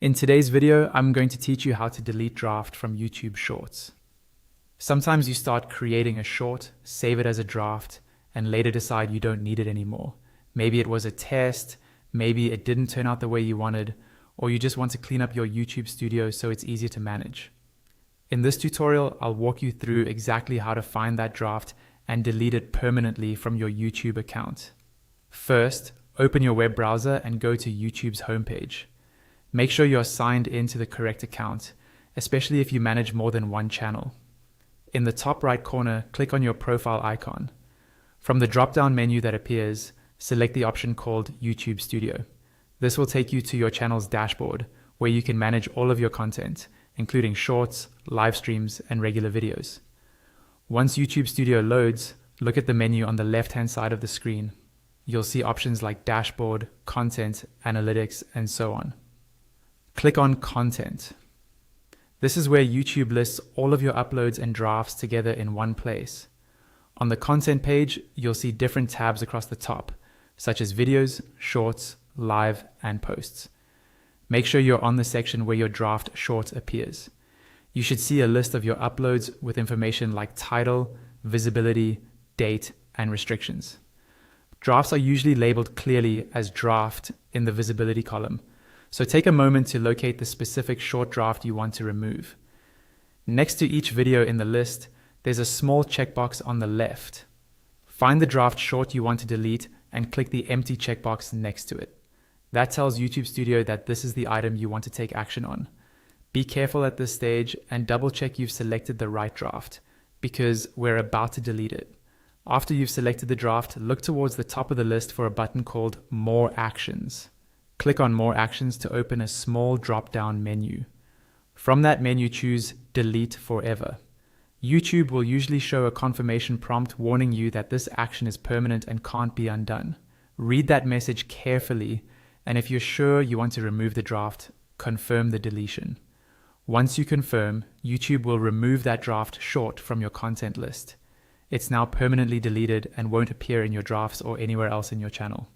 In today's video, I'm going to teach you how to delete draft from YouTube Shorts. Sometimes you start creating a short, save it as a draft, and later decide you don't need it anymore. Maybe it was a test, maybe it didn't turn out the way you wanted, or you just want to clean up your YouTube studio so it's easier to manage. In this tutorial, I'll walk you through exactly how to find that draft and delete it permanently from your YouTube account. First, open your web browser and go to YouTube's homepage. Make sure you're signed into the correct account, especially if you manage more than one channel. In the top right corner, click on your profile icon. From the drop-down menu that appears, select the option called YouTube Studio. This will take you to your channel's dashboard, where you can manage all of your content, including shorts, live streams, and regular videos. Once YouTube Studio loads, look at the menu on the left-hand side of the screen. You'll see options like Dashboard, Content, Analytics, and so on. Click on Content. This is where YouTube lists all of your uploads and drafts together in one place. On the Content page, you'll see different tabs across the top, such as Videos, Shorts, Live, and Posts. Make sure you're on the section where your draft short appears. You should see a list of your uploads with information like title, visibility, date, and restrictions. Drafts are usually labeled clearly as draft in the visibility column, so take a moment to locate the specific short draft you want to remove. Next to each video in the list, there's a small checkbox on the left. Find the draft short you want to delete and click the empty checkbox next to it. That tells YouTube Studio that this is the item you want to take action on. Be careful at this stage and double check you've selected the right draft, because we're about to delete it. After you've selected the draft, look towards the top of the list for a button called More Actions. Click on More Actions to open a small drop-down menu. From that menu, choose Delete Forever. YouTube will usually show a confirmation prompt warning you that this action is permanent and can't be undone. Read that message carefully, and if you're sure you want to remove the draft, confirm the deletion. Once you confirm, YouTube will remove that draft short from your content list. It's now permanently deleted and won't appear in your drafts or anywhere else in your channel.